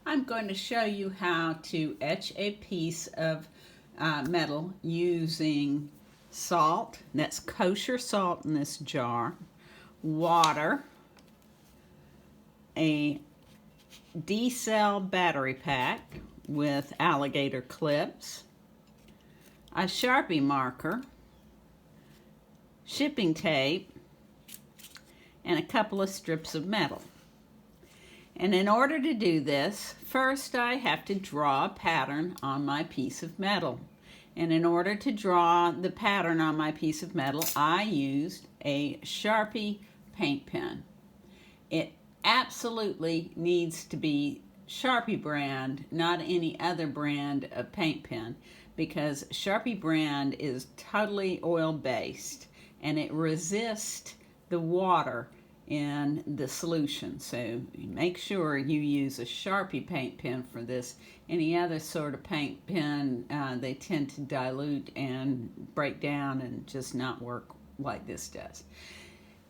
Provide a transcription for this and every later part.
I'm going to show you how to etch a piece of metal using salt, that's kosher salt in this jar, water, a D-cell battery pack with alligator clips, a Sharpie marker, shipping tape, and a couple of strips of metal. And in order to do this, first I have to draw a pattern on my piece of metal. And in order to draw the pattern on my piece of metal, I used a Sharpie paint pen. It absolutely needs to be Sharpie brand, not any other brand of paint pen, because Sharpie brand is totally oil-based and it resists the water in the solution. So make sure you use a Sharpie paint pen for this. Any other sort of paint pen, they tend to dilute and break down and just not work like this does.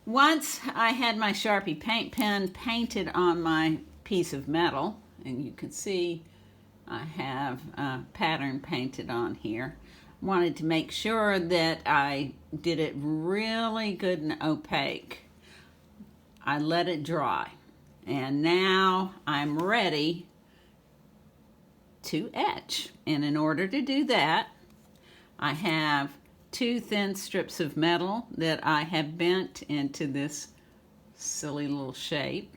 Once I had my Sharpie paint pen painted on my piece of metal, and you can see I have a pattern painted on here, wanted to make sure that I did it really good and opaque. I let it dry, and now I'm ready to etch. And in order to do that, I have two thin strips of metal that I have bent into this silly little shape.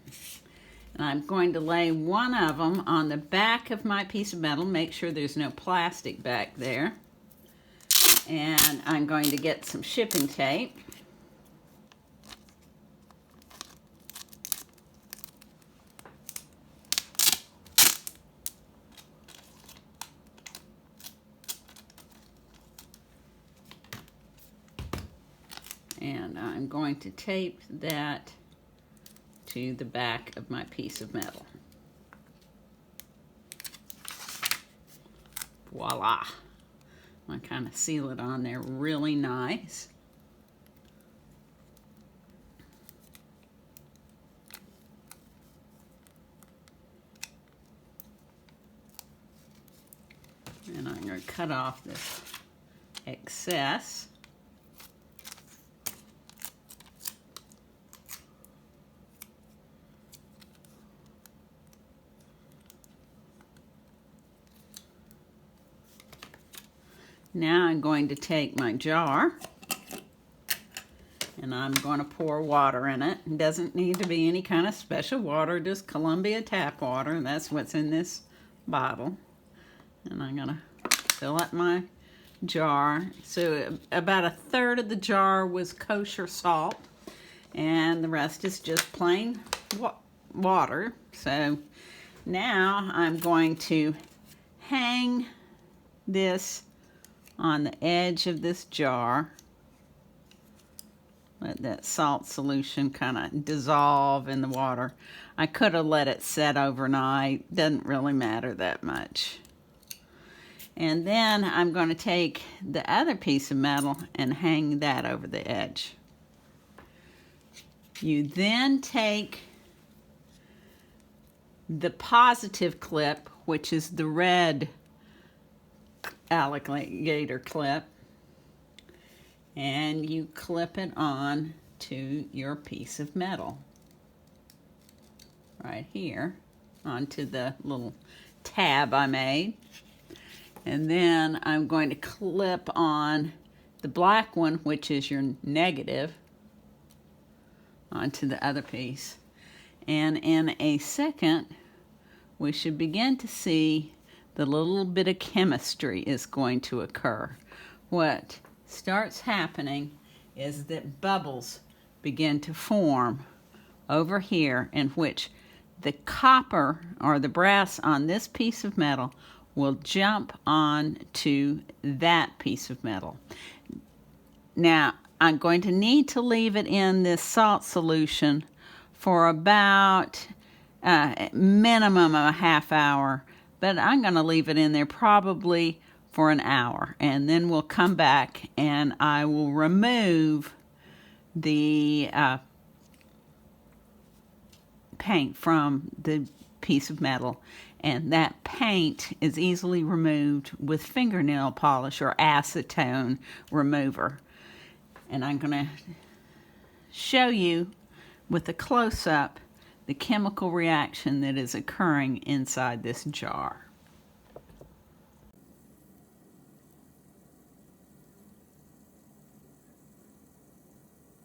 And I'm going to lay one of them on the back of my piece of metal, make sure there's no plastic back there. And I'm going to get some shipping tape. And I'm going to tape that to the back of my piece of metal. Voila! I kind of seal it on there really nice. And I'm going to cut off this excess. Now I'm going to take my jar and I'm going to pour water in it. It doesn't need to be any kind of special water, just Columbia tap water. That's what's in this bottle. And I'm going to fill up my jar. So about a third of the jar was kosher salt and the rest is just plain water. So now I'm going to hang this on the edge of this jar. Let that salt solution kind of dissolve in the water. I could have let it set overnight. Doesn't really matter that much. And then I'm going to take the other piece of metal and hang that over the edge. You then take the positive clip, which is the red alligator clip, and you clip it on to your piece of metal right here onto the little tab I made. And then I'm going to clip on the black one, which is your negative, onto the other piece. And in a second we should begin to see the little bit of chemistry is going to occur. What starts happening is that bubbles begin to form over here, in which the copper or the brass on this piece of metal will jump on to that piece of metal. Now, I'm going to need to leave it in this salt solution for about minimum of a half hour, but I'm going to leave it in there probably for an hour, and then we'll come back and I will remove the paint from the piece of metal, and that paint is easily removed with fingernail polish or acetone remover. And I'm going to show you with a close-up the chemical reaction that is occurring inside this jar.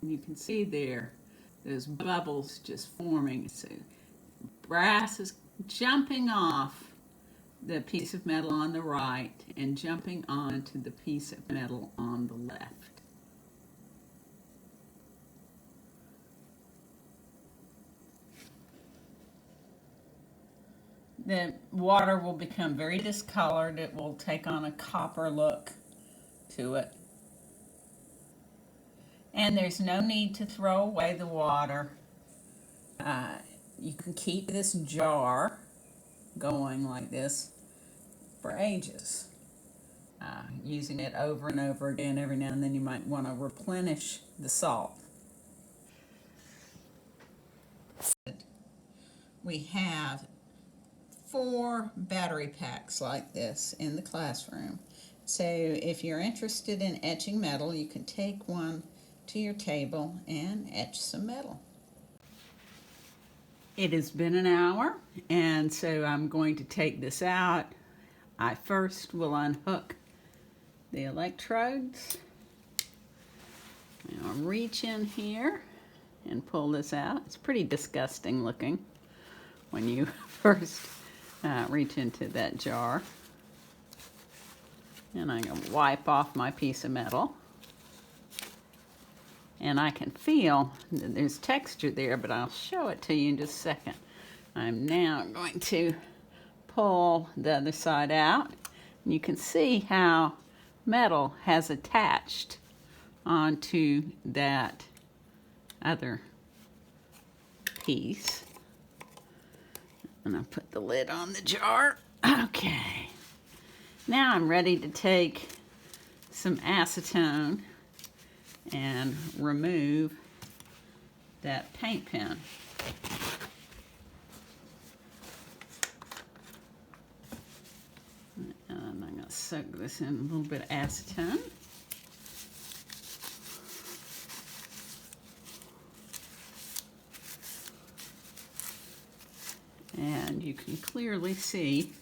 You can see there those bubbles just forming. So brass is jumping off the piece of metal on the right and jumping onto the piece of metal on the left. The water will become very discolored. It will take on a copper look to it. And there's no need to throw away the water. You can keep this jar going like this for ages. Using it over and over again. Every now and then you might want to replenish the salt. We have 4 battery packs like this in the classroom. So if you're interested in etching metal, you can take one to your table and etch some metal. It has been an hour, and so I'm going to take this out. I first will unhook the electrodes. I'll reach in here and pull this out. It's pretty disgusting looking when you first reach into that jar. And I'm going to wipe off my piece of metal. And I can feel that there's texture there, but I'll show it to you in just a second. I'm now going to pull the other side out. And you can see how metal has attached onto that other piece. And I'll put the lid on the jar. Okay. Now I'm ready to take some acetone and remove that paint pen. And I'm going to soak this in a little bit of acetone. And you can clearly see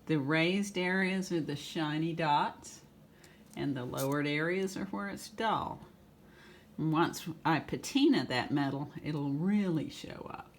the raised areas are the shiny dots, and the lowered areas are where it's dull. And once I patina that metal, it'll really show up.